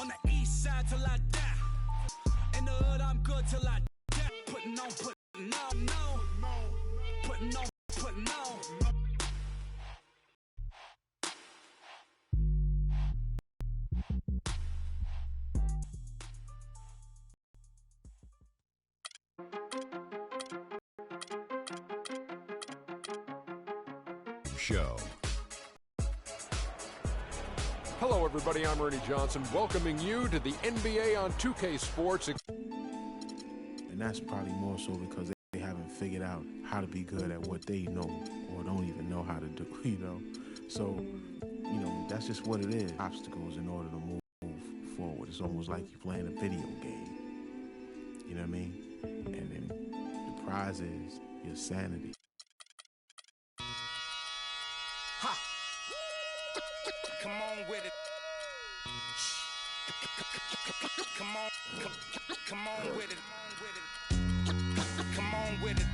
On the east side till I die. In the hood, I'm good till I die. Putting on, putting on, no. Putting on, putting on. Show. Hello, everybody. I'm Ernie Johnson, welcoming you to the NBA on 2K Sports. And that's probably more so because they haven't figured out how to be good at what they know or don't even know how to do, So, that's just what it is. Obstacles in order to move forward. It's almost like you're playing a video game. You know what I mean? And then the prize is your sanity. Come on with it. Come on, come on with it. Come on with it.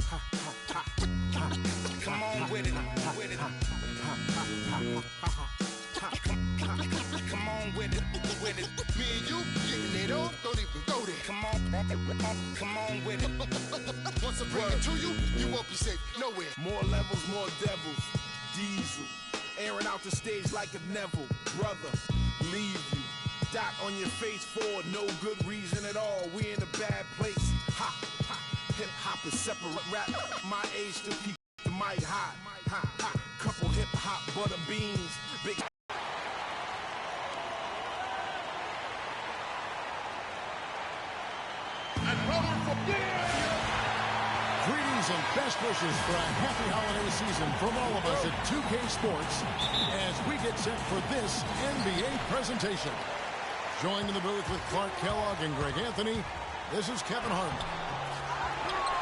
Ha ha ha ha. Come on with it. With it. Ha ha ha. Come on with it. With it. Me and you getting it on, don't even go there. Come on with it. Once I bring it to you, you won't be safe nowhere. More levels, more devils. Diesel, airing out the stage like a Neville. Brother, leave you. Dot on your face for no good reason at all. We in a bad place. Ha, ha. Hip hop is separate rap. My age still keep the mic high. Ha, ha. Couple hip hop butter beans. Big. And rolling for Greetings and best wishes for a happy holiday season from all of us at 2K Sports as we get set for this NBA presentation. Joined in the booth with Clark Kellogg and Greg Anthony, this is Kevin Harmon.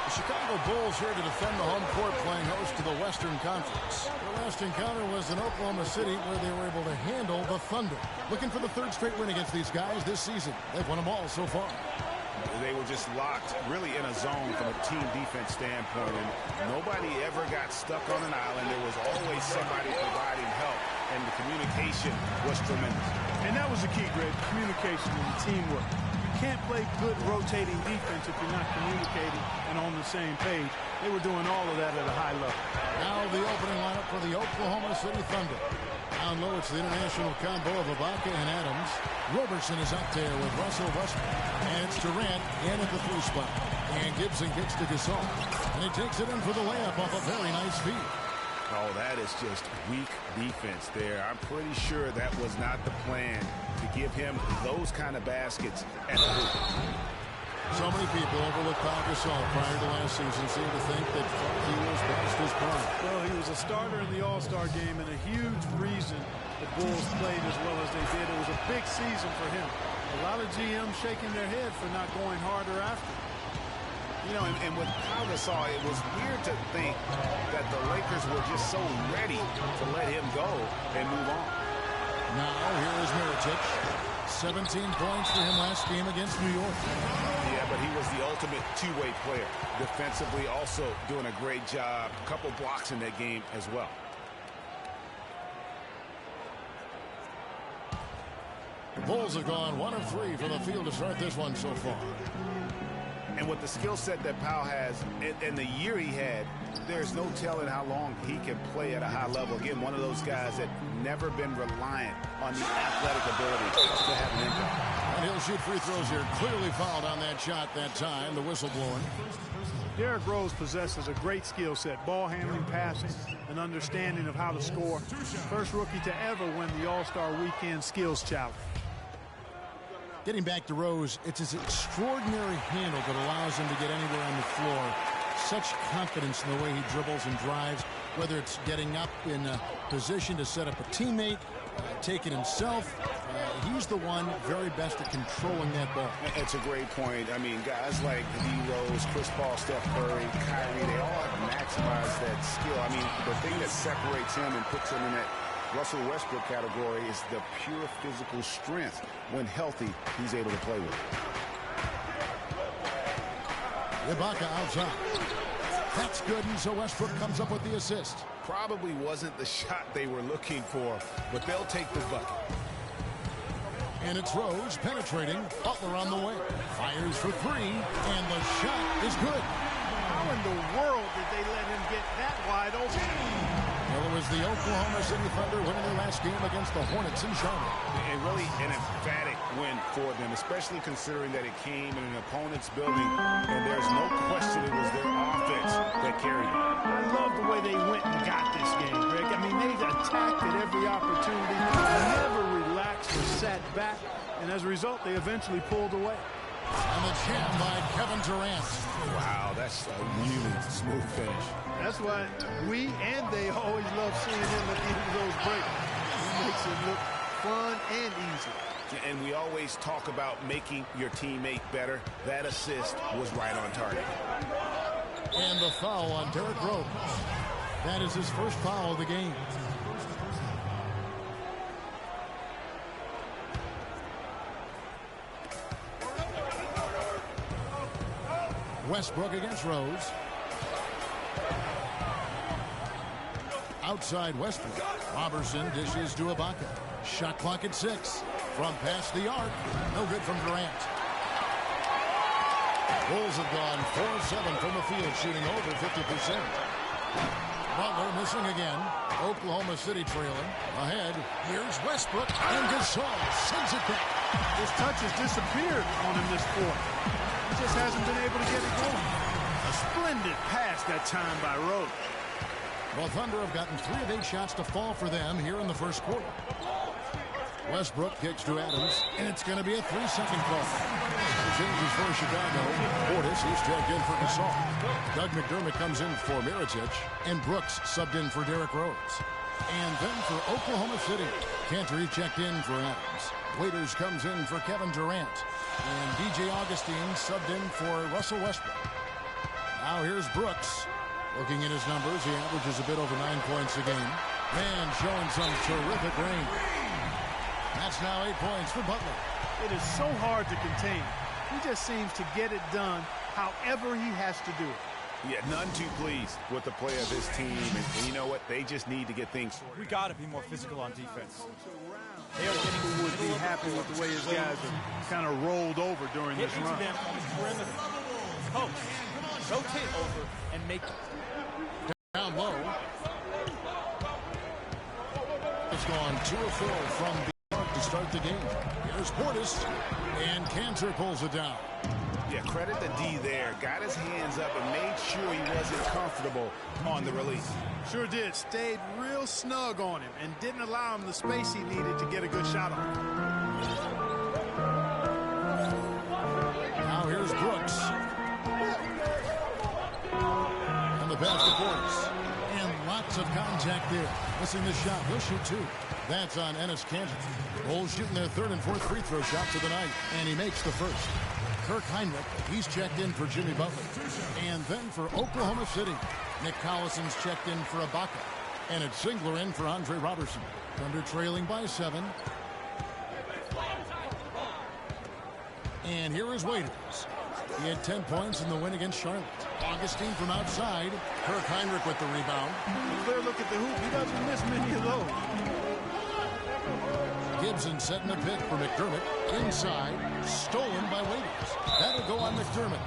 The Chicago Bulls here to defend the home court, playing host to the Western Conference. Their last encounter was in Oklahoma City, where they were able to handle the Thunder. Looking for the third straight win against these guys this season. They've won them all so far. They were just locked really in a zone from a team defense standpoint, and nobody ever got stuck on an island. There was always somebody providing help, and the communication was tremendous. And that was the key, Greg, communication and teamwork. You can't play good rotating defense if you're not communicating and on the same page. They were doing all of that at a high level. Now the opening lineup for the Oklahoma City Thunder. Down low, it's the international combo of Ibaka and Adams. Roberson is up there with Russell Westbrook. And it's Durant in at the 3 spot. And Gibson gets to Gasol. And he takes it in for the layup off a very nice feed. Oh, that is just weak defense there. I'm pretty sure that was not the plan to give him those kind of baskets at the hoop. So many people overlooked Pau Gasol prior to last season, seem to think that he was past his prime. Well, he was a starter in the All-Star game and a huge reason the Bulls played as well as they did. It was a big season for him. A lot of GMs shaking their head for not going harder after. And with Pau Gasol, it was weird to think that the Lakers were just so ready to let him go and move on. Now, here is Mirotic. 17 points for him last game against New York. Yeah, but he was the ultimate two-way player. Defensively, also doing a great job. A couple blocks in that game as well. The Bulls have gone 1 of 3 from the field to start this one so far. And with the skill set that Pau has and the year he had, there's no telling how long he can play at a high level. Again, one of those guys that never been reliant on the athletic ability to have an impact. And he'll shoot free throws here. Clearly fouled on that shot that time. The whistle blowing. Derrick Rose possesses a great skill set, ball handling, passing, an understanding of how to score. First rookie to ever win the All-Star Weekend Skills Challenge. Getting back to Rose, it's his extraordinary handle that allows him to get anywhere on the floor. Such confidence in the way he dribbles and drives, whether it's getting up in a position to set up a teammate, take it himself. He's the one very best at controlling that ball. That's a great point. I mean, guys like D. Rose, Chris Paul, Steph Curry, Kyrie, they all have maximized that skill. I mean, the thing that separates him and puts him in that Russell Westbrook category is the pure physical strength. When healthy, he's able to play with it. Ibaka outside. That's good, and so Westbrook comes up with the assist. Probably wasn't the shot they were looking for, but they'll take the bucket. And it's Rose penetrating. Butler on the way. Fires for three, and the shot is good. How in the world did they let him get that wide open? Well, it was the Oklahoma City Thunder winning their last game against the Hornets in Charlotte. And really an emphatic win for them, especially considering that it came in an opponent's building, and there's no question it was their offense that carried it. I love the way they went and got this game, Greg. I mean, they attacked at every opportunity, never relaxed or sat back, and as a result, they eventually pulled away. And the jam by Kevin Durant. Wow, that's a really smooth finish. That's why we and they always love seeing him at the end of those breaks. He makes it look fun and easy. And we always talk about making your teammate better. That assist was right on target. And the foul on Derrick Rose. That is his first foul of the game. Westbrook against Rose. Outside Westbrook. Robertson dishes to Ibaka. Shot clock at 6. From past the arc. No good from Durant. Bulls have gone 4-7 from the field, shooting over 50%. Butler missing again. Oklahoma City trailing. Ahead. Here's Westbrook. And Gasol sends it back. His touch has disappeared on him this quarter. He just hasn't been able to get it going. A splendid pass that time by Rose. Well, Thunder have gotten 3 of 8 shots to fall for them here in the first quarter. Westbrook kicks to Adams, and it's going to be a 3-second call. The changes for Chicago. Portis, who's checked in for Gasol. Doug McDermott comes in for Mirotic, and Brooks subbed in for Derrick Rose. And then for Oklahoma City, Cantor checked in for Adams. Waiters comes in for Kevin Durant. And DJ Augustine subbed in for Russell Westbrook. Now here's Brooks. Looking at his numbers, he averages a bit over 9 points a game. And showing some terrific range. That's now 8 points for Butler. It is so hard to contain. He just seems to get it done however he has to do it. Yeah, none too pleased with the play of his team. And you know what? They just need to get things sorted. We got to be more physical on defense. Who would be happy with the way his guys have kind of rolled over during this run. Coach, rotate over and make down low. It's gone 2 of 4 from the arc to start the game. Here's Portis, and Cantor pulls it down. Yeah, credit the D there. Got his hands up and made sure he wasn't comfortable on the release. Sure did. Stayed real snug on him and didn't allow him the space he needed to get a good shot on. Now here's Brooks. And the pass to Portis. And lots of contact there. Missing the shot. He'll shoot 2. That's on Enes Kanter. Bulls shooting their 3rd and 4th free throw shots of the night. And he makes the first. Kirk Heinrich, he's checked in for Jimmy Butler. And then for Oklahoma City, Nick Collison's checked in for Ibaka. And it's Singler in for Andre Robertson. Thunder trailing by 7. And here is Waiters. He had 10 points in the win against Charlotte. Augustine from outside. Kirk Heinrich with the rebound. Clear look at the hoop. He doesn't miss many of those. Gibson setting the pick for McDermott. Inside. Stolen by Waiters. That'll go on McDermott.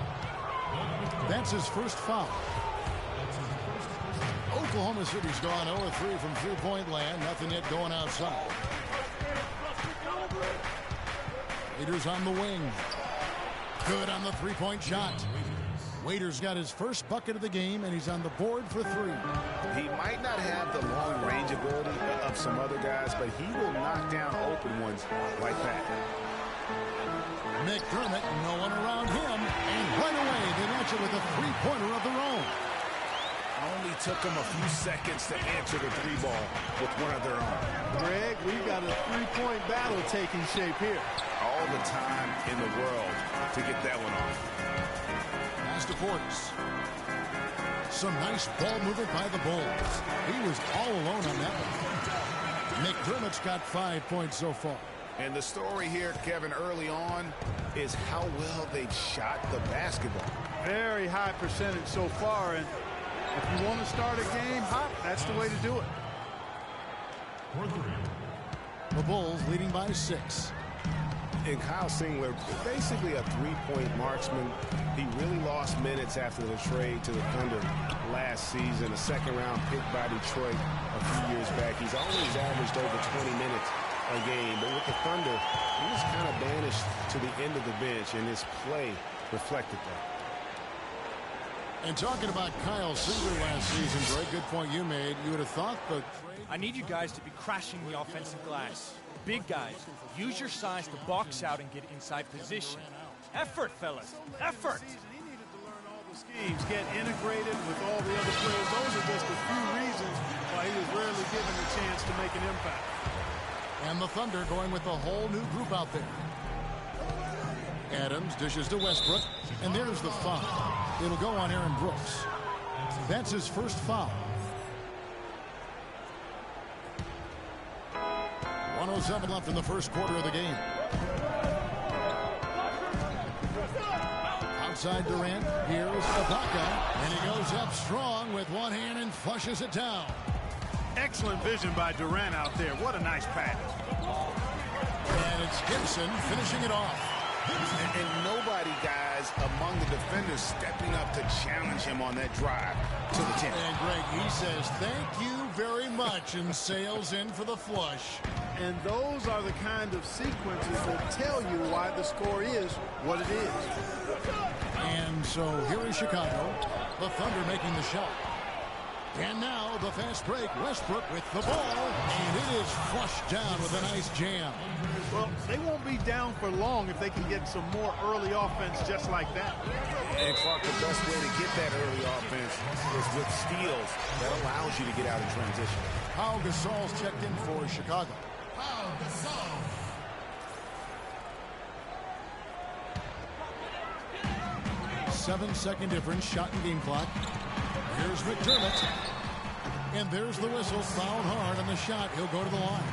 That's his first foul. Oklahoma City's gone 0-3 from three-point land. Nothing yet going outside. Waiters on the wing. Good on the three-point shot. Waiters got his first bucket of the game, and he's on the board for 3. He might not have the long range ability of some other guys, but he will knock down open ones like that. McDermott, no one around him, and right away they match it with a 3-pointer of their own. Only took them a few seconds to answer the 3-ball with one of their own. Greg, we've got a 3-point battle taking shape here. All the time in the world to get that one off. Pass to Portis. Some nice ball movement by the Bulls. He was all alone on that one. McDermott's got 5 points so far. And the story here, Kevin, early on is how well they've shot the basketball. Very high percentage so far, and If you want to start a game hot, that's the way to do it. The Bulls leading by 6. And Kyle Singler, basically a three-point marksman. He really lost minutes after the trade to the Thunder last season. A second-round pick by Detroit a few years back. He's always averaged over 20 minutes a game. But with the Thunder, he was kind of banished to the end of the bench, and his play reflected that. And talking about Kyle Singler last season, Greg, good point you made. You would have thought the I need you guys to be crashing the offensive glass. Big guys, use your size to box out and get inside position. Effort, fellas, effort. He needed to learn all the schemes, get integrated with all the other players. Those are just a few reasons why he was rarely given a chance to make an impact. And the Thunder going with a whole new group out there. Adams dishes to Westbrook, and there's the foul. It'll go on Aaron Brooks. That's his first foul. 1:07 left in the first quarter of the game. Outside Durant, here's Ibaka, and he goes up strong with one hand and flushes it down. Excellent vision by Durant out there. What a nice pass. And it's Gibson finishing it off. And nobody, guys, among the defenders stepping up to challenge him on that drive to the 10. And Greg, he says, thank you very much, and sails in for the flush. And those are the kind of sequences that tell you why the score is what it is. And so here is Chicago, the Thunder making the shot. And now the fast break, Westbrook with the ball, and it is flushed down with a nice jam. Well, they won't be down for long if they can get some more early offense just like that. And Clark, the best way to get that early offense is with steals that allows you to get out in transition. Pau Gasol's checked in for Chicago. Pau Gasol. 7-second difference, shot and game clock. Here's McDermott. And there's the whistle, fouled hard on the shot. He'll go to the line.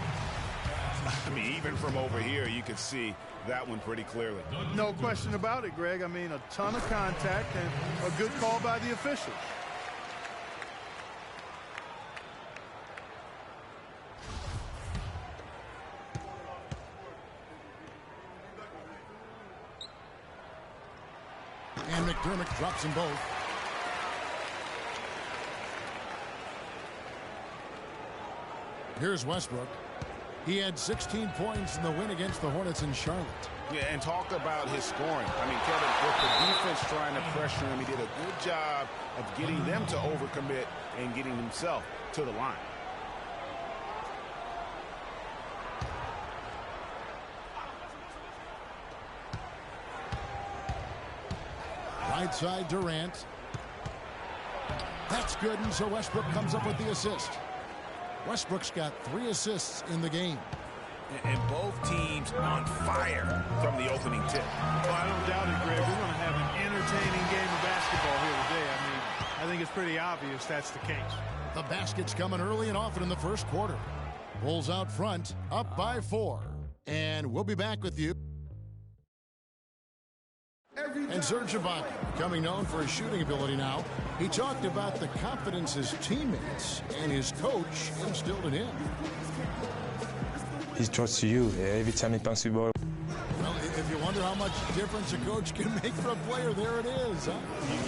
I mean, even from over here, you could see that one pretty clearly. No question about it, Greg. I mean, a ton of contact and a good call by the officials. And McDermott drops them both. Here's Westbrook. He had 16 points in the win against the Hornets in Charlotte. Yeah, and talk about his scoring. I mean, Kevin, with the defense trying to pressure him, he did a good job of getting them to overcommit and getting himself to the line. Right side, Durant. That's good, and so Westbrook comes up with the assist. Westbrook's got 3 assists in the game. And both teams on fire from the opening tip. Well, I don't doubt it, Greg. We're going to have an entertaining game of basketball here today. I mean, I think it's pretty obvious that's the case. The basket's coming early and often in the first quarter. Bulls out front, up by 4. And we'll be back with you. And Serge Ibaka, becoming known for his shooting ability now, he talked about the confidence his teammates and his coach instilled in him. He trusts you every time he passes the ball. Well, if you wonder how much difference a coach can make for a player, there it is. Huh?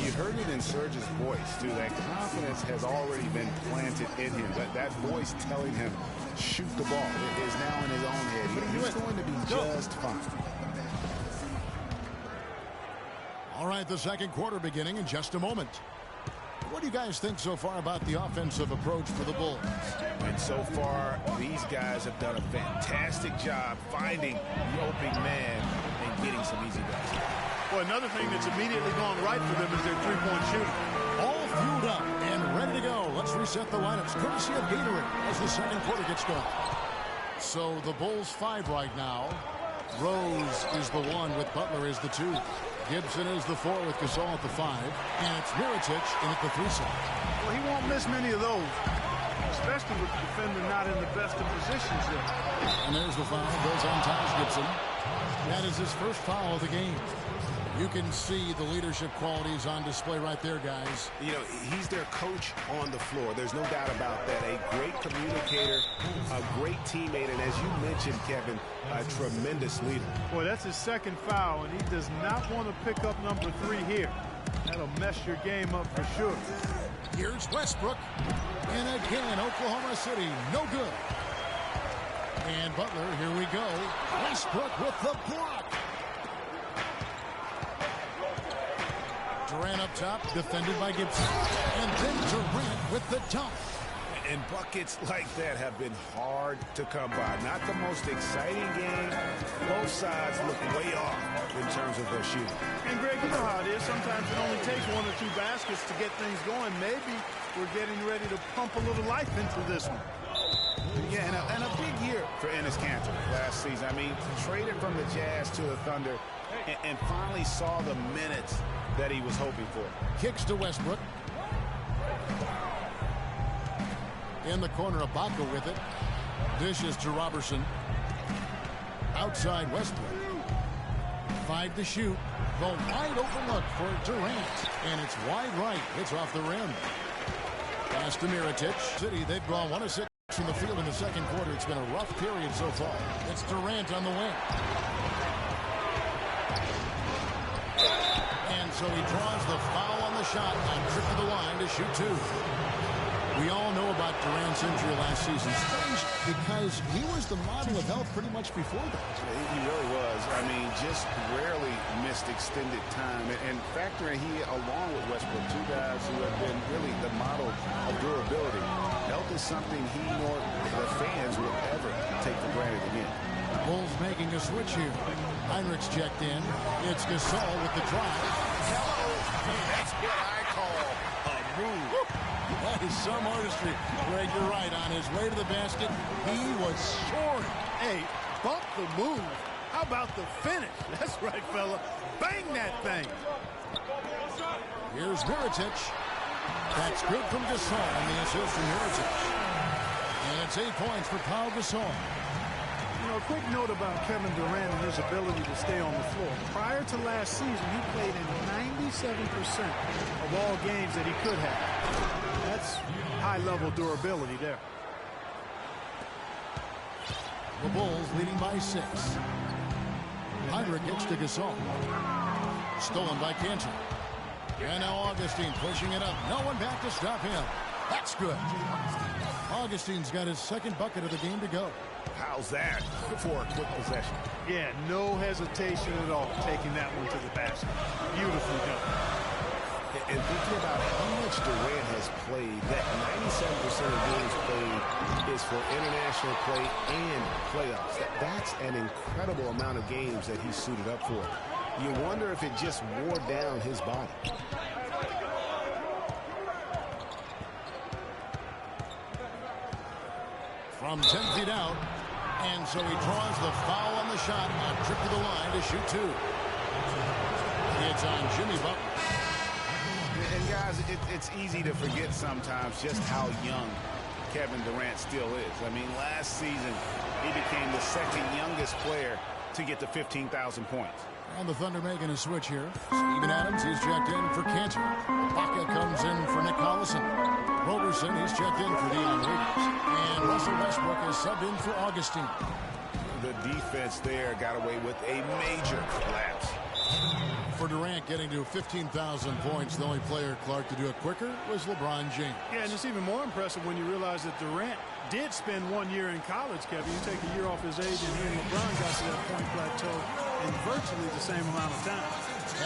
You heard it in Serge's voice, too. That confidence has already been planted in him. That voice telling him, shoot the ball, is now in his own head. He's going to be just fine. All right, the second quarter beginning in just a moment. What do you guys think so far about the offensive approach for the Bulls? And so far, these guys have done a fantastic job finding the opening man and getting some easy baskets. Well, another thing that's immediately gone right for them is their three-point shooting. All fueled up and ready to go. Let's reset the lineups, courtesy of Gatorade, as the second quarter gets going. So the Bulls 5 right now. Rose is the 1 with Butler is the 2. Gibson is the 4 with Gasol at the 5. And it's Mirotic in at the 3 side. Well, he won't miss many of those, especially with the defender not in the best of positions there. And there's the foul. Goes on Taj Gibson. That is his first foul of the game. You can see the leadership qualities on display right there, guys. You know, he's their coach on the floor. There's no doubt about that. A great communicator, a great teammate, and as you mentioned, Kevin, a tremendous leader. Boy, that's his second foul, and he does not want to pick up number 3 here. That'll mess your game up for sure. Here's Westbrook. And again, Oklahoma City, no good. And Butler, here we go. Westbrook with the block. Durant up top, defended by Gibson. And then Durant with the dunk. And buckets like that have been hard to come by. Not the most exciting game. Both sides look way off in terms of their shooting. And, Greg, you know how it is. Sometimes it only takes 1 or 2 baskets to get things going. Maybe we're getting ready to pump a little life into this one. Yeah, and a big year for Enes Kanter last season. I mean, traded from the Jazz to the Thunder and finally saw the minutes that he was hoping for. Kicks to Westbrook. In the corner, Ibaka with it. Dishes to Robertson. Outside Westbrook. 5 to shoot. The wide open look for Durant. And it's wide right. It's off the rim. Pass to Mirotic. City, they've gone 1 of 6 from the field in the second quarter. It's been a rough period so far. It's Durant on the wing. And so he draws the foul on the shot on trip to the line to shoot 2. We all know about Durant's injury last season. Strange because he was the model of health pretty much before that. He really was. I mean, just rarely missed extended time. And factoring he, along with Westbrook, 2 guys who have been really the model of durability. Health is something he nor the fans will ever take for granted again. Bulls making a switch here. Heinrichs checked in. It's Gasol with the drive. Hello. That's what I call a move. That is some artistry. Greg, you're right. On his way to the basket, he was soaring. Hey, bump the move. How about the finish? That's right, fella. Bang that thing. Here's Mirotic. That's good from Gasol on the assist from Mirotic. And it's 8 points for Pau Gasol. You know, a quick note about Kevin Durant and his ability to stay on the floor. Prior to last season, he played in 97% of all games that he could have. That's high-level durability there. The Bulls leading by 6. Heinrich gets to Gasol. Stolen by Kanter. And now Augustine pushing it up. No one back to stop him. That's good. Augustine's got his second bucket of the game to go. How's that for a quick possession? Yeah, no hesitation at all taking that one to the basket. Beautifully done. And thinking about how much Durant has played, that 97% of games played is for international play and playoffs. That's an incredible amount of games that he's suited up for. You wonder if it just wore down his body. From 10 feet out. And so he draws the foul on the shot on trip to the line to shoot 2. It's on Jimmy Butler. And guys, it's easy to forget sometimes just how young Kevin Durant still is. I mean, last season, he became the second youngest player to get to 15,000 points. And the Thunder making a switch here. Steven Adams, he's checked in for Kanter. Ibaka comes in for Nick Collison. Roberson, he's checked in for Dion Waiters. And Russell Westbrook is subbed in for Augustine. The defense there got away with a major lapse. For Durant getting to 15,000 points, the only player, Clark, to do it quicker was LeBron James. Yeah, and it's even more impressive when you realize that Durant did spend 1 year in college, Kevin. You take a year off his age, and he and LeBron got to that point plateau in virtually the same amount of time.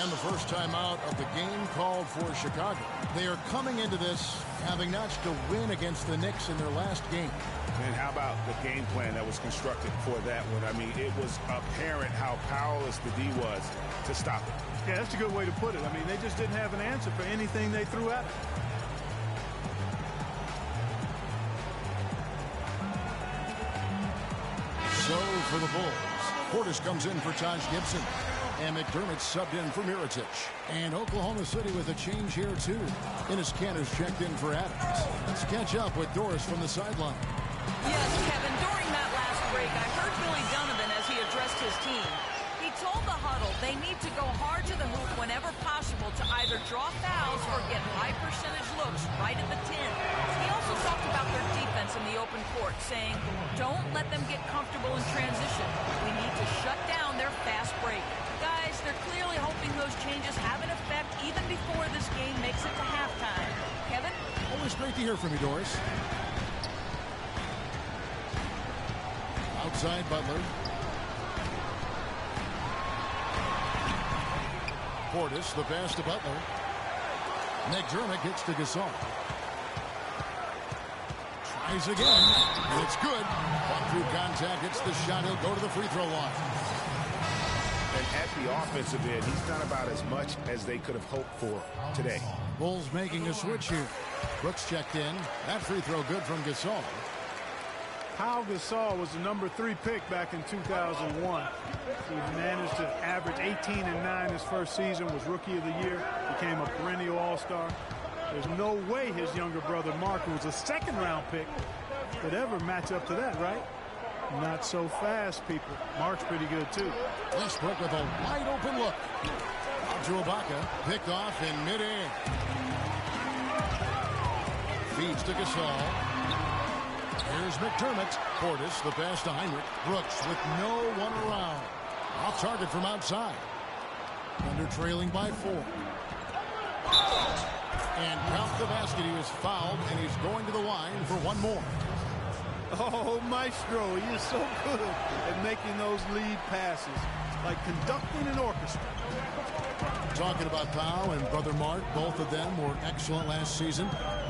And the first time out of the game called for Chicago. They are coming into this having notched a win against the Knicks in their last game. And how about the game plan that was constructed for that one? I mean, it was apparent how powerless the D was to stop it. Yeah, that's a good way to put it. I mean, they just didn't have an answer for anything they threw at them. So for the Bulls, Portis comes in for Taj Gibson. And McDermott subbed in for Mirotic. And Oklahoma City with a change here, too. Enes Kanter's checked in for Adams. Let's catch up with Doris from the sideline. Yes, Kevin, during that last break, I heard Billy Donovan as he addressed his team. He told the huddle They need to go hard to the hoop whenever possible to either draw fouls or get high-percentage looks right at the 10. He also talked about their defense in the open court, saying, don't let them get comfortable in transition. We need to shut down their fast break. Guys, they're clearly hoping those changes have an effect even before this game makes it to halftime. Kevin? Always great to hear from you, Doris. Outside Butler. Portis, the pass to Butler. McDermott gets to Gasol. Tries again, and it's good. One through contact, gets the shot. He'll go to the free throw line. And at the offensive end, he's done about as much as they could have hoped for today. Bulls making a switch here. Brooks checked in. That free throw good from Gasol. Pau Gasol was the #3 pick back in 2001. He managed to average 18 and 9 his first season, was Rookie of the Year, became a perennial All-Star. There's no way his younger brother Mark, who was a second-round pick, could ever match up to that, right? Not so fast, people. Mark's pretty good, too. Westbrook with a wide-open look. Out to Ibaka, picked off in midair. Feeds to Gasol. Here's McDermott. Portis, the pass to Heinrich. Brooks with no one around. Off target from outside. Thunder trailing by 4. And count the basket. He was fouled, and he's going to the line for one more. Oh, Maestro, he is so good at making those lead passes, like conducting an orchestra. Talking about Pau and brother Mark, both of them were excellent last season.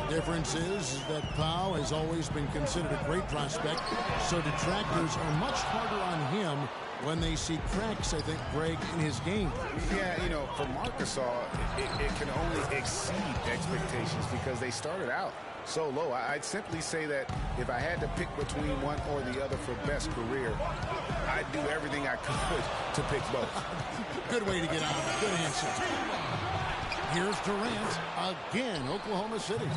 The difference is that Pau has always been considered a great prospect, so detractors are much harder on him when they see cracks, I think, Greg, in his game. Yeah, you know, for Marc Gasol, it can only exceed expectations because they started out so low. I'd simply say that if I had to pick between one or the other for best career, I'd do everything I could to pick both. Good way to get out of it. Good answer. Here's Durant again, Oklahoma City.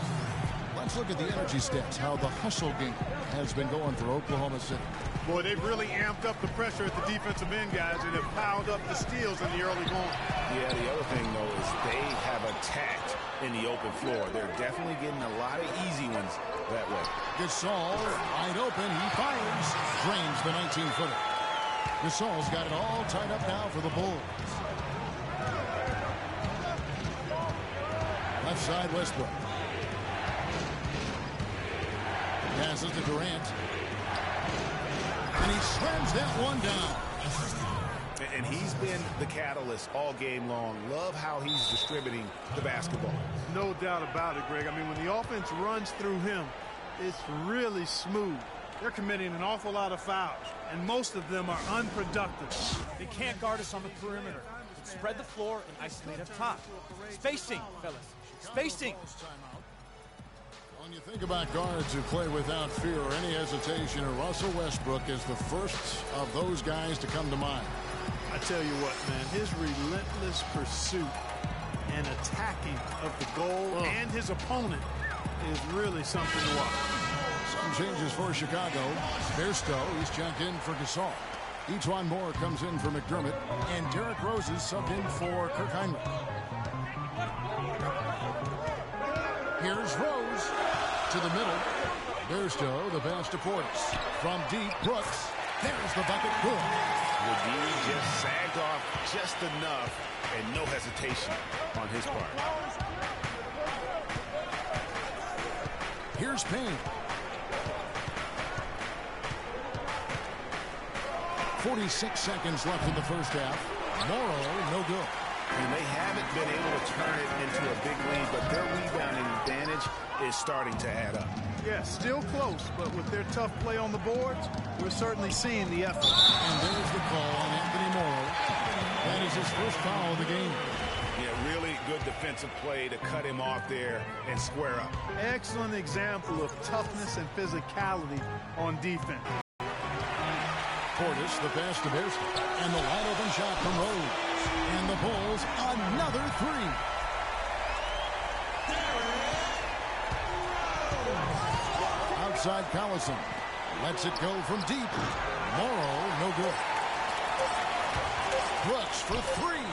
Let's look at the energy stats, how the hustle game has been going for Oklahoma City. Boy, they've really amped up the pressure at the defensive end, guys, and have piled up the steals in the early going. Yeah, the other thing, though, is they have attacked in the open floor. They're definitely getting a lot of easy ones that way. Gasol, wide open, he fires, drains the 19-footer. Gasol's got it all tied up now for the Bulls. Left side, Westbrook. Passes to Durant. And he slams that one down. And he's been the catalyst all game long. Love how he's distributing the basketball. No doubt about it, Greg. I mean, when the offense runs through him, it's really smooth. They're committing an awful lot of fouls, and most of them are unproductive. They can't guard us on the perimeter. Spread the floor and isolate up top. Spacing, fellas. Spacing. When you think about guards who play without fear or any hesitation, Russell Westbrook is the first of those guys to come to mind. I tell you what, man, his relentless pursuit and attacking of the goal and his opponent is really something to watch. Some changes for Chicago. Bairstow, he's checked in for Gasol. Etuan Moore comes in for McDermott, and Derrick Rose is subbed in for Kirk Heinrich. Here's Rose to the middle. Bairstow, the pass to Portis. From deep, Brooks. There's the bucket. Good. Levine just sagged off just enough, and no hesitation on his part. Here's Payne. 46 seconds left in the first half. Morrow, no good. And they haven't been able to turn it into a big lead, but their rebounding advantage is starting to add up. Yeah, still close, but with their tough play on the boards, we're certainly seeing the effort. And there's the call on Anthony Morrow. That is his first foul of the game. Yeah, really good defensive play to cut him off there and square up. Excellent example of toughness and physicality on defense. Portis, the pass to Bairstow. And the wide open shot from Rose. And the Bulls, another three. Outside Collison. Lets it go from deep. Morrow, no good. Brooks for three.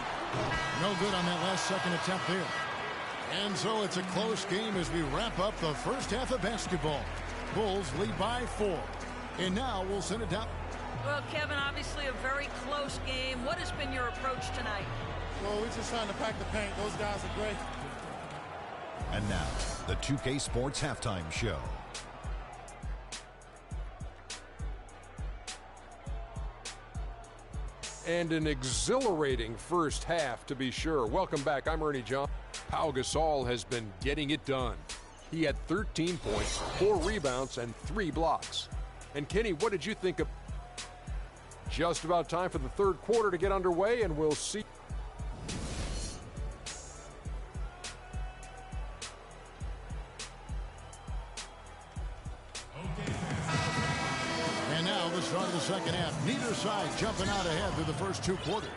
No good on that last second attempt there. And so it's a close game as we wrap up the first half of basketball. Bulls lead by 4. And now we'll send it down. Well, Kevin, obviously a very close game. What has been your approach tonight? Well, we're just trying to pack the paint. Those guys are great. And now, the 2K Sports Halftime Show. And an exhilarating first half, to be sure. Welcome back. I'm Ernie John. Pau Gasol has been getting it done. He had 13 points, 4 rebounds, and 3 blocks. And Kenny, what did you think of? Just about time for the third quarter to get underway, and we'll see. And now the start of the second half. Neither side jumping out ahead through the first 2 quarters.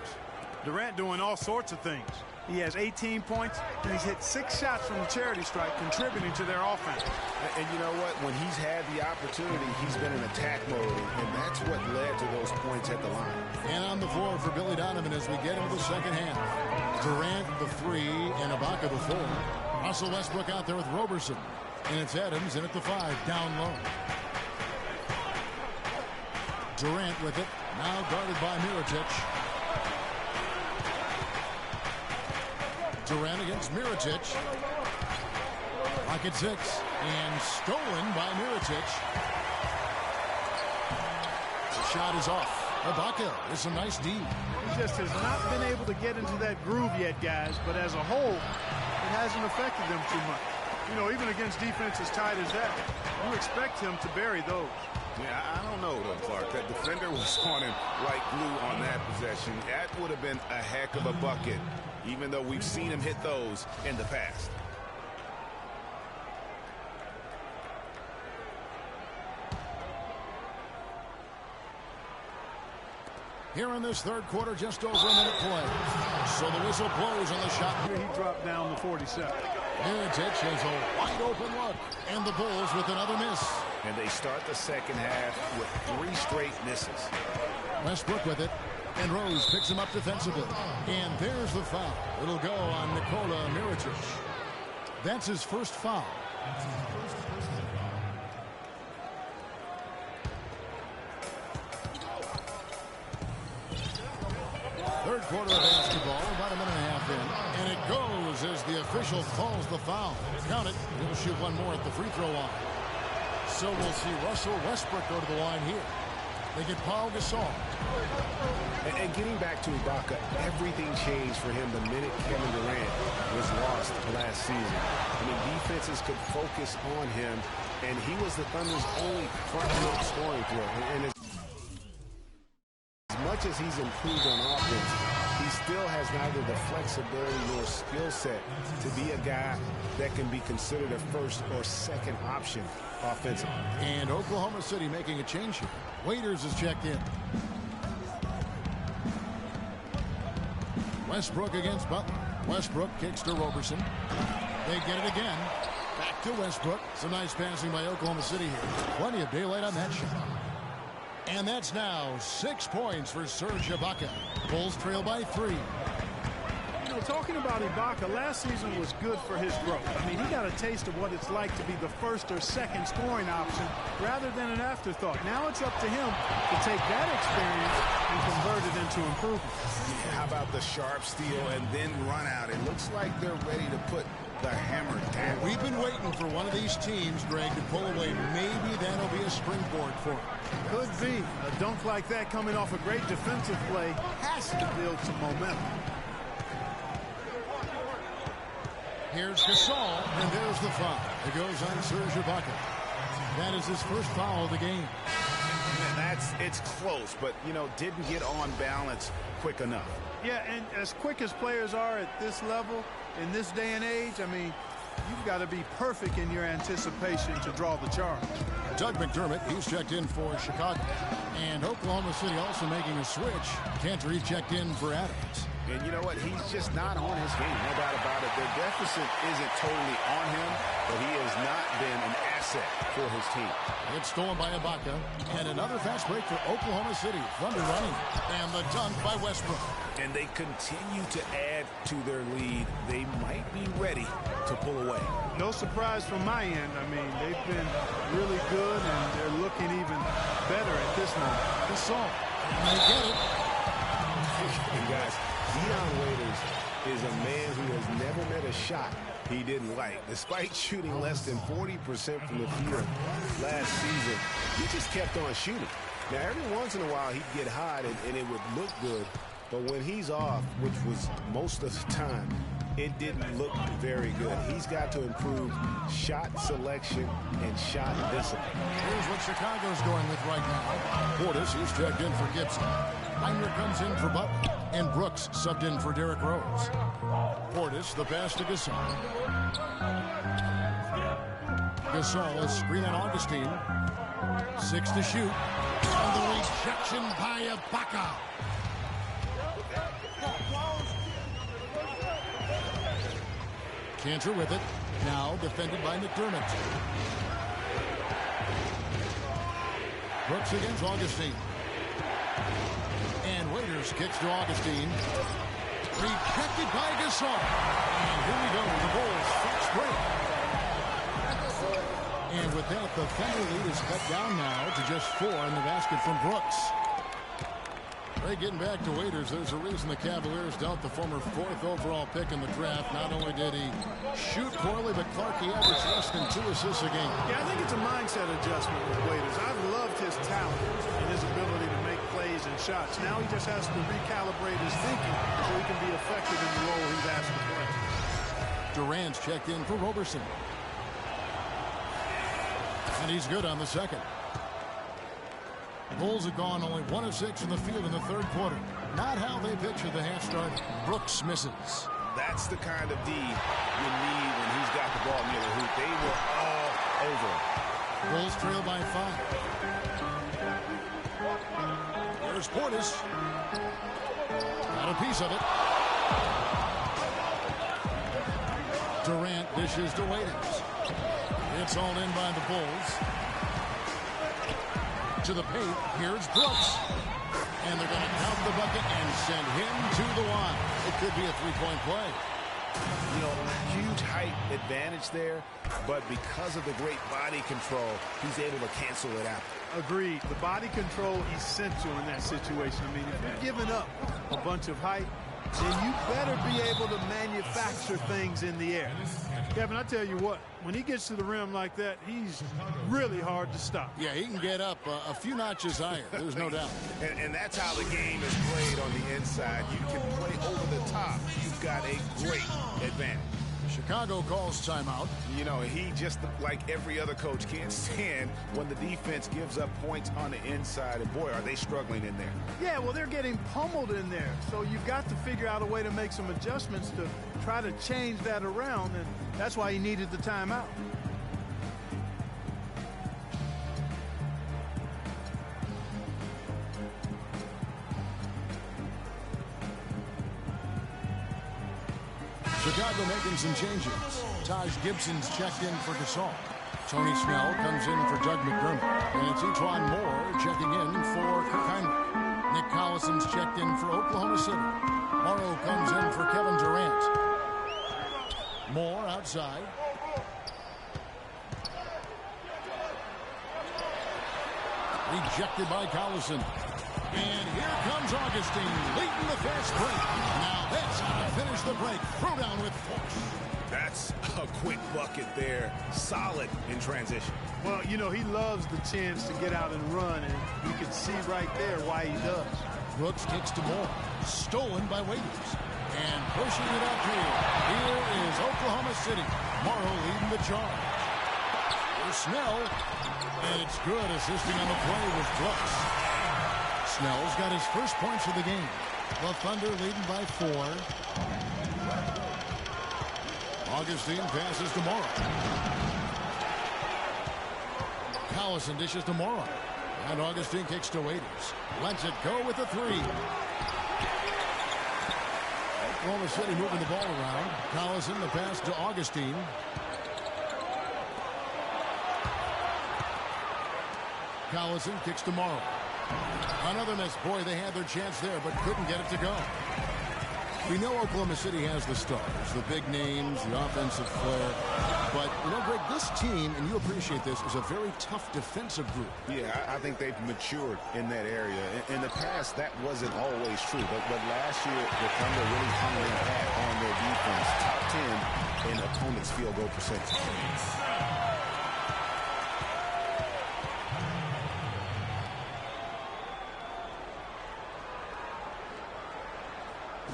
Durant doing all sorts of things. He has 18 points, and he's hit 6 shots from the charity stripe, contributing to their offense. And you know what? When he's had the opportunity, he's been in attack mode, and that's what led to those points at the line. And on the floor for Billy Donovan as we get into the second half. Durant the 3 and Ibaka the 4. Russell Westbrook out there with Roberson. And it's Adams in at the 5, down low. Durant with it, now guarded by Mirotic. Durant against Mirotic. Pocket 6 and stolen by Mirotic. The shot is off. Ibaka is some nice D. He just has not been able to get into that groove yet, guys, but as a whole, it hasn't affected them too much. You know, even against defense as tight as that, you expect him to bury those. Yeah, I don't know, though, Clark. That defender was on him like glue on that possession. That would have been a heck of a bucket, even though we've seen him hit those in the past. Here in this third quarter, just over a minute play. So the whistle blows on the shot. Here he dropped down the 47. Mirotic has a wide open look, and the Bulls with another miss. And they start the second half with 3 straight misses. Westbrook with it, and Rose picks him up defensively. And there's the foul. It'll go on Nikola Mirotic. That's his first foul. Third quarter of basketball, about a minute and a half in. And it goes as the official calls the foul. Count it. He'll shoot one more at the free throw line. So we'll see Russell Westbrook go to the line here. They get Pau Gasol. And getting back to Ibaka, everything changed for him the minute Kevin Durant was lost last season. I mean, defenses could focus on him, and he was the Thunder's only front-court scoring threat. And as much as he's improved on offense, he still has neither the flexibility nor skill set to be a guy that can be considered a first or second option offensively. And Oklahoma City making a change here. Waiters is checked in. Westbrook against Butler. Westbrook kicks to Roberson. They get it again. Back to Westbrook. Some nice passing by Oklahoma City here. Plenty of daylight on that shot. And that's now 6 points for Serge Ibaka. Bulls trail by 3. You know, talking about Ibaka, last season was good for his growth. I mean, he got a taste of what it's like to be the first or second scoring option rather than an afterthought. Now it's up to him to take that experience and convert it into improvement. Yeah, how about the sharp steal and then run out? It looks like they're ready to put the hammer down. We've been waiting for one of these teams, Greg, to pull away. Maybe that'll be a springboard for him. Could be. A dunk like that coming off a great defensive play has to build some momentum. Here's Gasol, and there's the foul. It goes on Serge Ibaka. That is his first foul of the game. And it's close, but, you know, didn't get on balance quick enough. Yeah, and as quick as players are at this level, in this day and age, I mean, you've got to be perfect in your anticipation to draw the charge. Doug McDermott, he's checked in for Chicago. And Oklahoma City also making a switch. Cantor, he's checked in for Adams. And you know what? He's just not on his game. No doubt about it. Their deficit isn't totally on him, but he has not been an asset for his team. It's stolen by Ibaka. And another fast break for Oklahoma City. Thunder running. And the dunk by Westbrook. And they continue to add to their lead. They might be ready to pull away. No surprise from my end. I mean, they've been really good, and they're looking even better at this moment. Gasol. And they get it. And guys, Dion Waiters is a man who has never met a shot he didn't like. Despite shooting less than 40% from the field last season, he just kept on shooting. Now, every once in a while, he'd get hot and it would look good. But when he's off, which was most of the time, it didn't look very good. He's got to improve shot selection and shot discipline. Here's what Chicago's going with right now. Portis is checked in for Gibson. Heinrich comes in for Butler. And Brooks subbed in for Derrick Rose. Portis, the pass to Gasol. Gasol, a screen on Augustine. 6 to shoot. And the rejection by Ibaka. Cantor with it. Now defended by McDermott. Brooks against Augustine. And Waiters kicks to Augustine. Rejected by Gasol. And here we go. The Bulls fast break. And with that, the Thunder lead is cut down now to just 4 in the basket from Brooks. Ray, getting back to Waiters, there's a reason the Cavaliers dealt the former 4th overall pick in the draft. Not only did he shoot poorly, but Clark, he averaged less than 2 assists a game. Yeah, I think it's a mindset adjustment with Waiters. I've loved his talent and his ability to make plays and shots. Now he just has to recalibrate his thinking so he can be effective in the role he's asked to play. Durant's checked in for Roberson. And he's good on the second. The Bulls have gone only 1 of 6 in the field in the third quarter. Not how they pictured the half start. Brooks misses. That's the kind of D you need when he's got the ball near the hoop. They were all over him. Bulls trail by 5. There's Portis. Got a piece of it. Durant dishes to Waiters. It's all in by the Bulls. To the paint, here's Brooks. And they're going to count the bucket and send him to the line. It could be a three-point play. You know, huge height advantage there, but because of the great body control, he's able to cancel it out. Agreed. The body control essential in that situation. I mean, if you're giving up a bunch of height, then you better be able to manufacture things in the air. Kevin, I tell you what, when he gets to the rim like that, he's really hard to stop. Yeah, he can get up a few notches higher. There's no doubt. And that's how the game is played on the inside. You can play over the top. You've got a great advantage. Chicago calls timeout. You know, he just, like every other coach, can't stand when the defense gives up points on the inside. And boy, are they struggling in there. Yeah, well, they're getting pummeled in there. So you've got to figure out a way to make some adjustments to try to change that around. And that's why he needed the timeout. Chicago making some changes. Taj Gibson's checked in for Gasol. Tony Snell comes in for Doug McDermott. And it's Etuan Moore checking in for Kirk Heinrich. Nick Collison's checked in for Oklahoma City. Morrow comes in for Kevin Durant. Moore outside. Rejected by Collison. And here comes Augustine leading the fast break. Now that's how to finish the break. Throw down with force. That's a quick bucket there. Solid in transition. Well, you know, he loves the chance to get out and run, and you can see right there why he does. Brooks kicks to Moore. Stolen by Waiters. And pushing it up here is Oklahoma City. Morrow leading the charge. Here's Snell. And it's good, assisting on the play with Brooks. Snell's got his first points of the game. The Thunder leading by 4. Augustine passes to Morrow. Collison dishes to Morrow. And Augustine kicks to Waiters. Lets it go with a 3. Oklahoma City moving the ball around. Collison, the pass to Augustine. Collison kicks to Morrow. Another miss. Boy, they had their chance there, but couldn't get it to go. We know Oklahoma City has the stars, the big names, the offensive flair. But, you know, Greg, this team, and you appreciate this, is a very tough defensive group. Yeah, I think they've matured in that area. In the past, that wasn't always true. But last year, the Thunder really hung their hat on their defense. Top 10 in opponents' field goal percentage.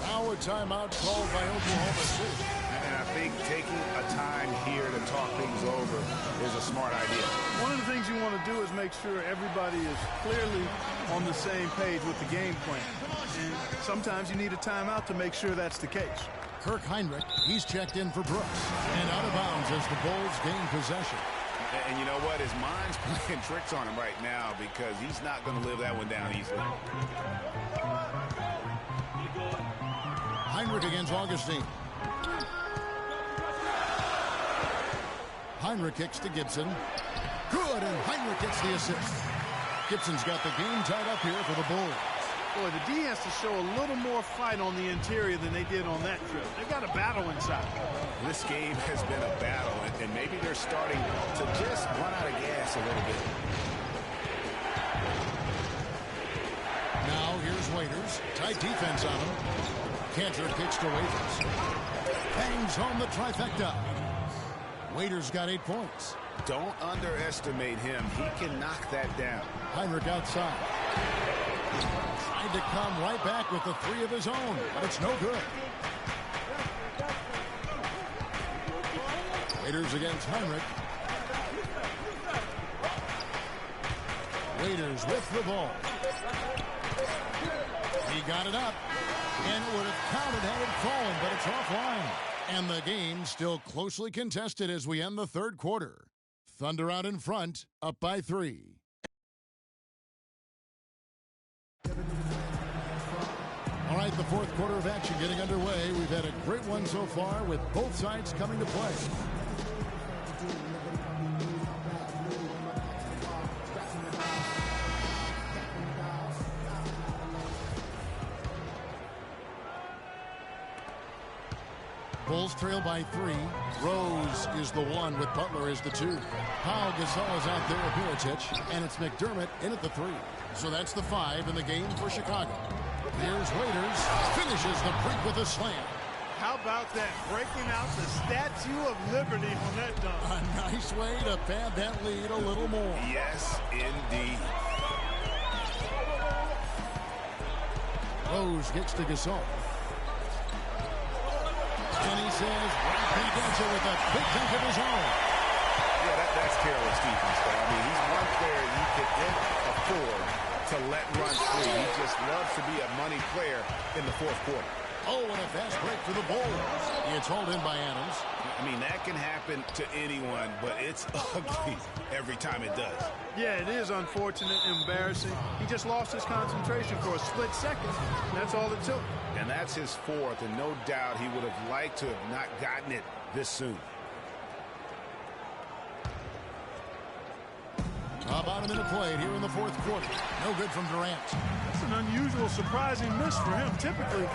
Now a timeout called by Oklahoma City. And I think taking a time here to talk things over is a smart idea. One of the things you want to do is make sure everybody is clearly on the same page with the game plan. And sometimes you need a timeout to make sure that's the case. Kirk Heinrich, he's checked in for Brooks. And out of bounds as the Bulls gain possession. And you know what? His mind's playing tricks on him right now because he's not going to live that one down easily. Heinrich against Augustine. Heinrich kicks to Gibson. Good, and Heinrich gets the assist. Gibson's got the game tied up here for the Bulls. Boy, the D has to show a little more fight on the interior than they did on that trip. They've got a battle inside. This game has been a battle, and maybe they're starting to just run out of gas a little bit. Now here's Waiters. Tight defense on him. Cantor kicks to Waiters. Bangs home the trifecta. Waiters got 8 points. Don't underestimate him. He can knock that down. Heinrich outside. Tried to come right back with the 3 of his own, but it's no good. Waiters against Heinrich. Waiters with the ball. He got it up. And it would have counted had it fallen, but it's offline. And the game still closely contested as we end the third quarter. Thunder out in front, up by 3. All right, the fourth quarter of action getting underway. We've had a great one so far with both sides coming to play. Bulls trail by 3. Rose is the 1 with Butler as the 2. Pau Gasol is out there with Mirotic, and it's McDermott in at the 3. So that's the 5 in the game for Chicago. Here's Waiters, finishes the break with a slam. How about that? Breaking out the Statue of Liberty on that dunk. A nice way to pad that lead a little more. Yes, indeed. Rose gets to Gasol. And he says, he does it with a big dunk of his own. Yeah, that's careless defense, though. I mean, he's one player you could afford to let run free. He just loves to be a money player in the fourth quarter. Oh, and a fast break for the Bulls. It's hauled in by Adams. I mean, that can happen to anyone, but it's ugly every time it does. Yeah, it is unfortunate, embarrassing. He just lost his concentration for a split second. That's all it took. And that's his 4th, and no doubt he would have liked to have not gotten it this soon. About a minute played here in the fourth quarter. No good from Durant. That's an unusual, surprising miss for him. Typically,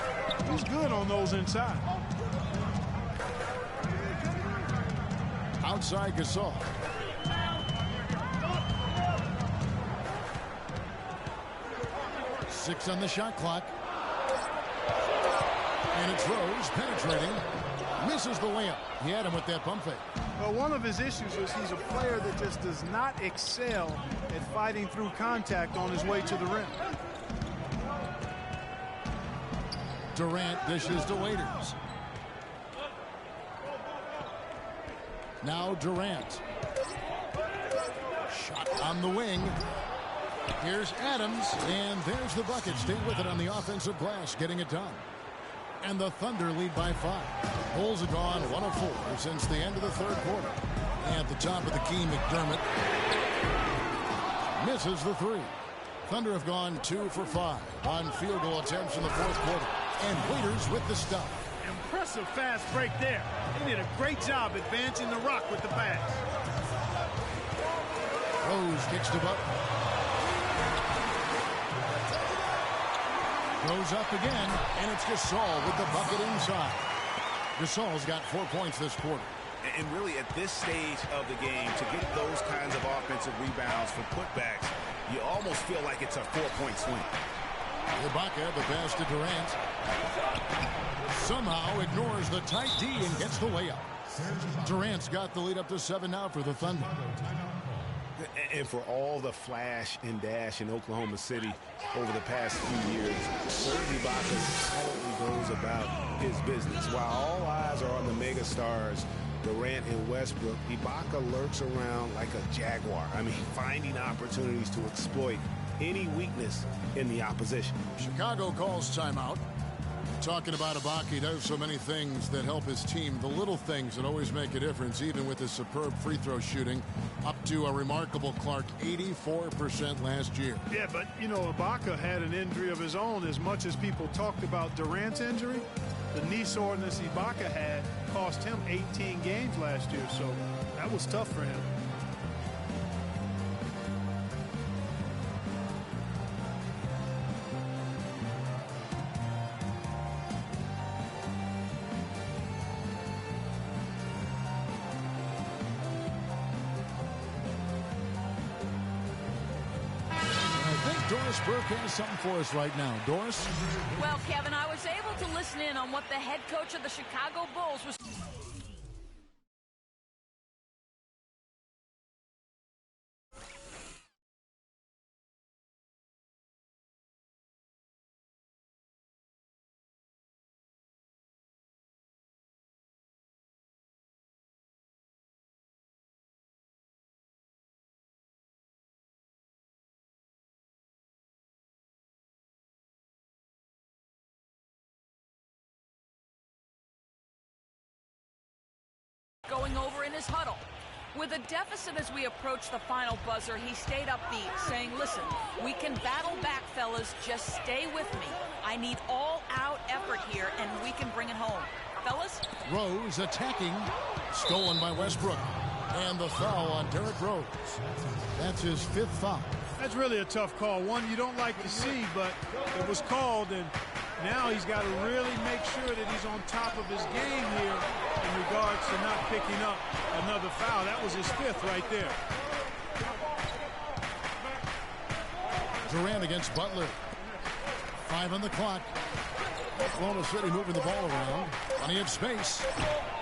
he's good on those inside. Outside Gasol. Six on the shot clock. And it's Rose penetrating. Misses the layup. He had him with that pump fake. Well, one of his issues is he's a player that just does not excel at fighting through contact on his way to the rim. Durant dishes to Waiters. Now Durant. Shot on the wing. Here's Adams, and there's the bucket. Stay with it on the offensive glass, getting it done. And the Thunder lead by 5. Bulls have gone 1 of 4 since the end of the third quarter. At the top of the key, McDermott misses the 3. Thunder have gone 2 for 5 on field goal attempts in the fourth quarter. And Waiters with the stuff. Impressive fast break there. He did a great job advancing the rock with the pass. Rose kicks to Butler. Goes up again, and it's Gasol with the bucket inside. Gasol's got 4 points this quarter. And really, at this stage of the game, to get those kinds of offensive rebounds for putbacks, you almost feel like it's a 4-point swing. Ibaka, the pass to Durant. Somehow ignores the tight D and gets the layup. Durant's got the lead up to 7 now for the Thunder. And for all the flash and dash in Oklahoma City over the past few years, Serge Ibaka silently goes about his business. While all eyes are on the mega stars, Durant and Westbrook, Ibaka lurks around like a jaguar. I mean, finding opportunities to exploit any weakness in the opposition. Chicago calls timeout. Talking about Ibaka, he does so many things that help his team. The little things that always make a difference, even with his superb free throw shooting, up to a remarkable, Clark, 84% last year. Yeah, but, you know, Ibaka had an injury of his own. As much as people talked about Durant's injury, the knee soreness Ibaka had cost him 18 games last year, so that was tough for him. Doris Burke has something for us right now. Doris? Well, Kevin, I was able to listen in on what the head coach of the Chicago Bulls was... going over in his huddle. With a deficit as we approach the final buzzer, he stayed upbeat, saying, listen, we can battle back, fellas. Just stay with me. I need all-out effort here, and we can bring it home. Fellas? Rose attacking. Stolen by Westbrook. And the foul on Derrick Rose. That's his 5th foul. That's really a tough call. One you don't like to see, but it was called, and now he's got to really make sure that he's on top of his game here in regards to not picking up another foul. That was his 5th right there. Durant against Butler. 5 on the clock. Oklahoma City moving the ball around. Plenty of space.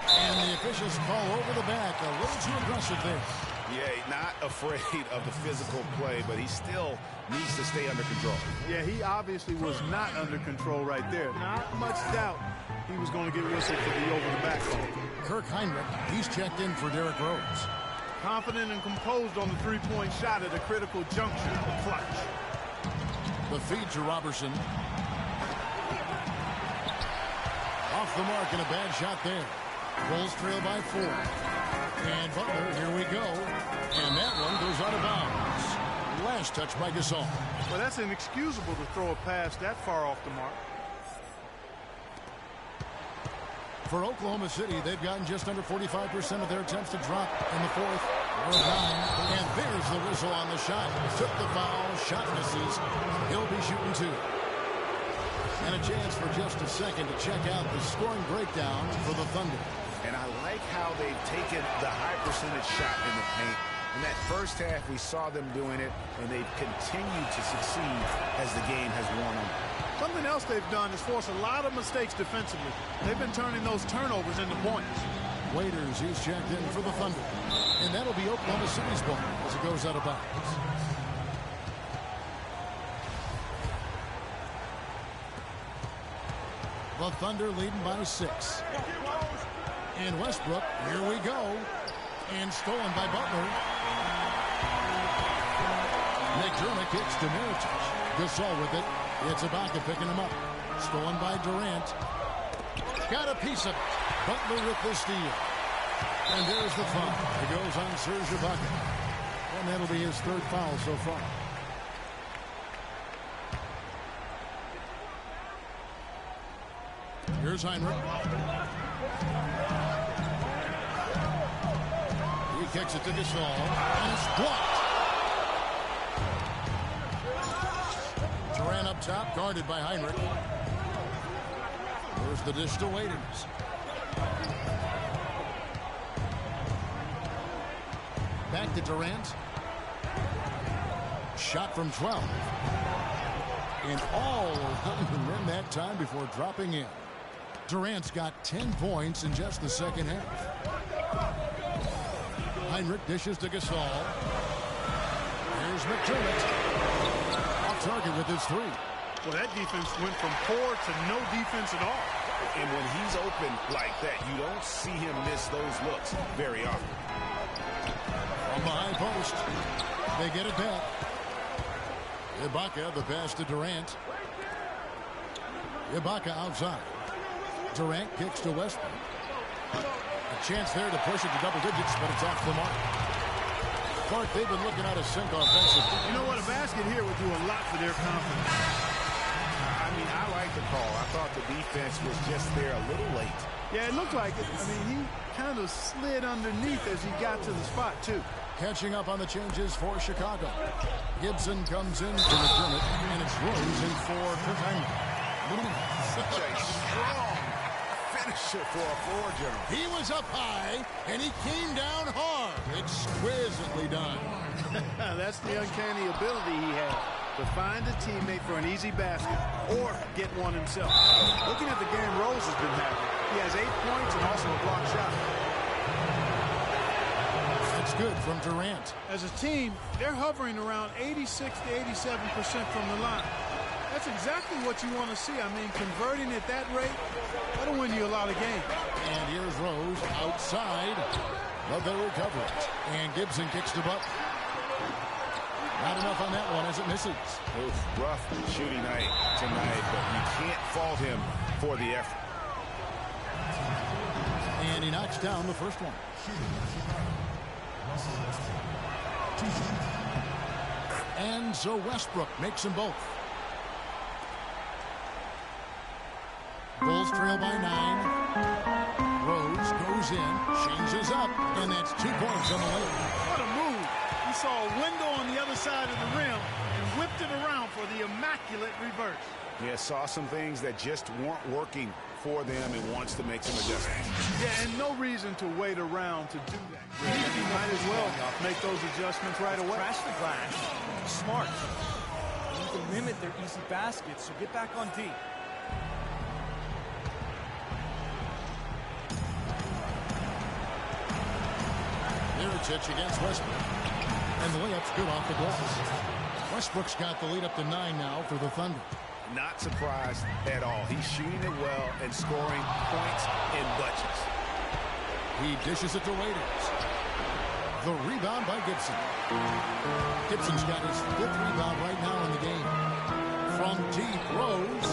And the officials call over the back. A little too aggressive there. Yeah, not afraid of the physical play, but he still needs to stay under control. Yeah, he obviously was not under control right there. Not much doubt he was going to get whistled for the over-the-back call. Kirk Heinrich, he's checked in for Derrick Rose. Confident and composed on the three-point shot at a critical juncture. Clutch. The feed to Robertson. Off the mark and a bad shot there. Bulls trail by 4. And Butler, here we go. And that one goes out of bounds. Last touch by Gasol. Well, that's inexcusable to throw a pass that far off the mark. For Oklahoma City, they've gotten just under 45% of their attempts to drop in the 4th. Or 9. And there's the whistle on the shot. Took the foul. Shot misses. He'll be shooting 2. And a chance for just a second to check out the scoring breakdown for the Thunder. And I like how they've taken the high percentage shot in the paint. In that first half, we saw them doing it, and they've continued to succeed as the game has worn on. Something else they've done is force a lot of mistakes defensively. They've been turning those turnovers into points. Waiters, he's checked in for the Thunder. And that'll be Oklahoma City's ball as it goes out of bounds. The Thunder leading by 6. And Westbrook, here we go. And stolen by Butler. McDermott kicks to Mirotic. Gasol with it. It's Ibaka picking him up. Stolen by Durant. Got a piece of it. Butler with the steal. And there's the foul. It goes on Serge Ibaka. And that'll be his 3rd foul so far. Here's Heinrich. He kicks it to Gasol, and it's blocked. Durant up top, guarded by Heinrich. There's the dish to Waiters. Back to Durant. Shot from 12. And all around the rim that time before dropping in. Durant's got 10 points in just the second half. Heinrich dishes to Gasol. Here's McDermott. Off target with his three. Well, that defense went from poor to no defense at all. And when he's open like that, you don't see him miss those looks very often. From the high post, they get it back. Ibaka, the pass to Durant. Ibaka outside. Durant kicks to Westbrook. A chance there to push it to double digits, but it's off the mark. Clark, they've been looking out of sync offensively. You know what? A basket here would do a lot for their confidence. I mean, I like the call. I thought the defense was just there a little late. Yeah, it looked like it. I mean, he kind of slid underneath as he got to the spot, too. Catching up on the changes for Chicago. Gibson comes in to McDermott, and it's Rose in for Kurt Heinrich. Such a strong finisher for a floor general. He was up high, and he came down hard. Exquisitely done. That's the uncanny ability he had, to find a teammate for an easy basket or get one himself. Looking at the game Rose has been having, he has 8 points and also a block shot. That's good from Durant. As a team, they're hovering around 86 to 87% from the line. That's exactly what you want to see. I mean, converting at that rate, that'll win you a lot of games. And here's Rose outside, but they recover it. And Gibson kicks the bucket. Not enough on that one as it misses. Oof, rough shooting night tonight, but you can't fault him for the effort. And he knocks down the first one. And so Westbrook makes them both. Bulls trail by 9. Rose goes in, changes up, and that's 2 points on the way. What a move. He saw a window on the other side of the rim and whipped it around for the immaculate reverse. Yeah, saw some things that just weren't working for them and wants to make some adjustments. Yeah, and no reason to wait around to do that. You might as well make those adjustments right away. Crash the glass. Smart. You need to limit their easy baskets, so get back on D. Mirotic against Westbrook. And the layup's good off the glass. Westbrook's got the lead up to 9 now for the Thunder. Not surprised at all. He's shooting it well and scoring points in bunches. He dishes it to Waiters. The rebound by Gibson. Gibson's got his 5th rebound right now in the game. From deep, Rose.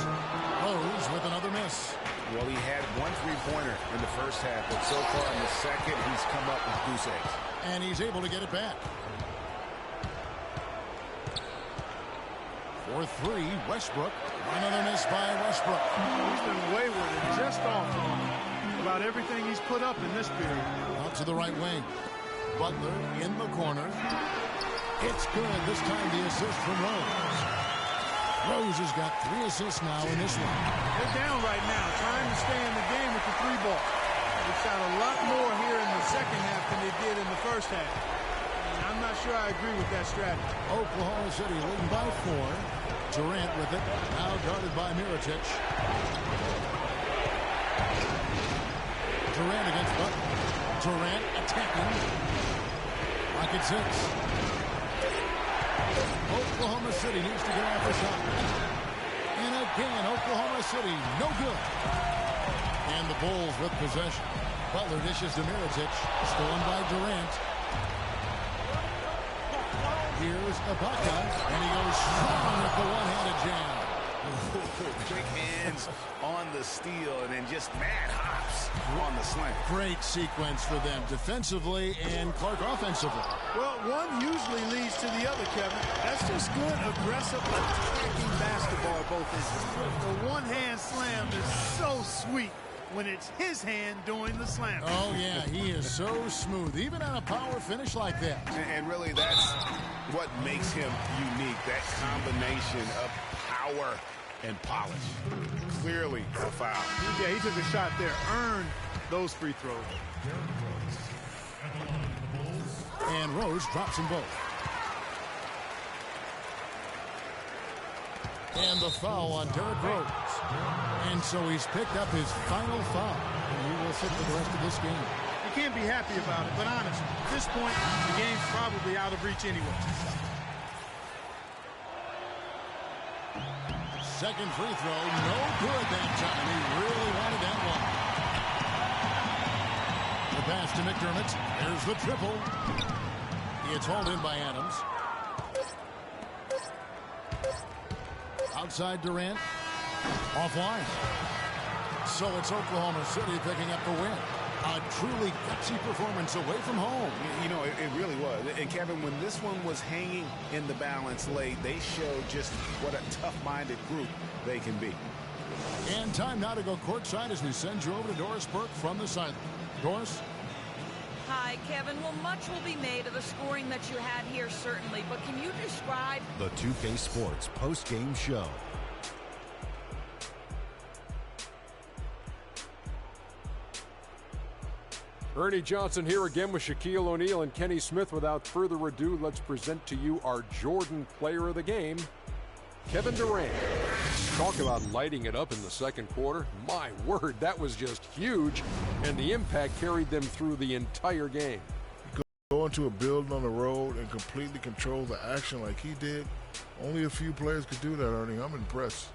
Rose with another miss. Well, he had 1 3-pointer in the first half, but so far in the second, he's come up with goose eggs. And he's able to get it back. For 3, Westbrook. Another miss by Westbrook. He's been wayward and just off about everything he's put up in this period. Out to the right wing. Butler in the corner. It's good. This time the assist from Rose. Rose has got 3 assists now in this one. They're down right now, trying to stay in the game with the 3 ball. They shot a lot more here in the second half than they did in the first half. And I'm not sure I agree with that strategy. Oklahoma City leading by 4. Durant with it, now guarded by Mirotic. Durant against Butler. Durant attacking. Rocket 6. Oklahoma City needs to get off a shot. And again, Oklahoma City, no good. And the Bulls with possession. Butler dishes to Mirotic, stolen by Durant. Here's Ibaka, and he goes strong with the one-handed jam. Quick hands on the steal, and then just mad hops on the slam. Great sequence for them defensively and Clark offensively. Well, one usually leads to the other, Kevin. That's just good, aggressive, attacking basketball at both ends. The one-hand slam is so sweet. when it's his hand doing the slam. Oh, yeah, he is so smooth, even on a power finish like that. And really, that's what makes him unique, that combination of power and polish. Clearly a foul. Yeah, he took a shot there, earned those free throws. And Rose drops them both. And the foul on Derrick Rose. And so he's picked up his final foul. And he will sit for the rest of this game. You can't be happy about it, but honestly, at this point, the game's probably out of reach anyway. Second free throw, no good that time. He really wanted that one. The pass to McDermott. There's the triple. It's hauled in by Adams. Outside Durant. Offline. So it's Oklahoma City picking up the win. A truly gutsy performance away from home. You know, it really was. And Kevin, when this one was hanging in the balance late, they showed just what a tough-minded group they can be. And time now to go courtside as we send you over to Doris Burke from the sideline. Doris? Hi, Kevin. Well, much will be made of the scoring that you had here, certainly. But can you describe The 2K Sports post-game show. Ernie Johnson here again with Shaquille O'Neal and Kenny Smith. Without further ado, let's present to you our Jordan player of the game, Kevin Durant. Talk about lighting it up in the second quarter. My word, that was just huge, and the impact carried them through the entire game. Go into a building on the road and completely control the action like he did. Only a few players could do that, Ernie. I'm impressed.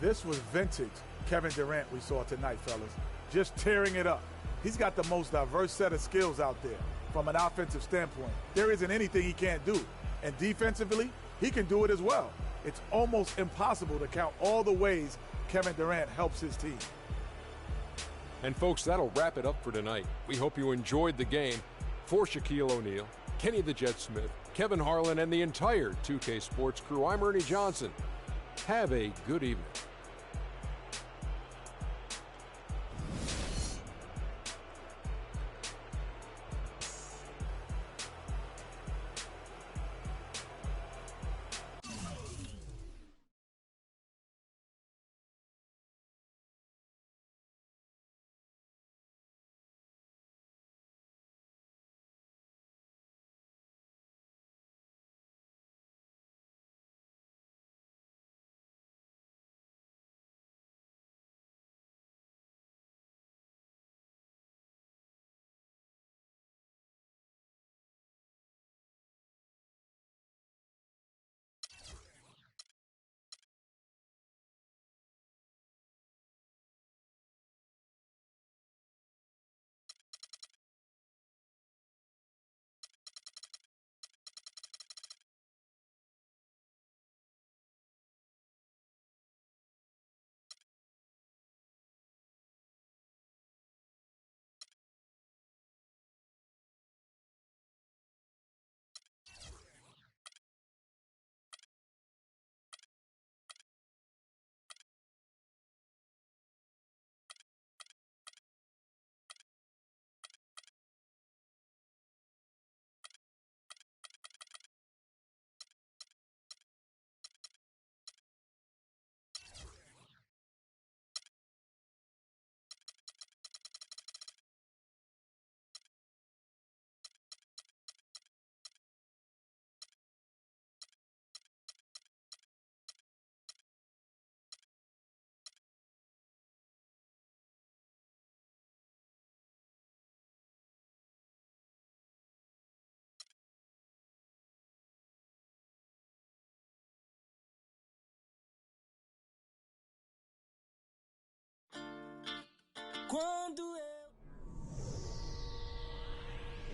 This was vintage Kevin Durant we saw tonight, fellas. Just tearing it up. He's got the most diverse set of skills out there from an offensive standpoint. There isn't anything he can't do. And defensively, he can do it as well. It's almost impossible to count all the ways Kevin Durant helps his team. And folks, that'll wrap it up for tonight. We hope you enjoyed the game. For Shaquille O'Neal, Kenny the Jet Smith, Kevin Harlan, and the entire 2K Sports crew, I'm Ernie Johnson. Have a good evening.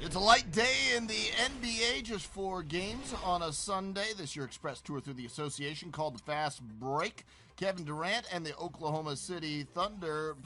It's a light day in the NBA, just 4 games on a Sunday. This year express tour through the association called the Fast Break. Kevin Durant and the Oklahoma City Thunder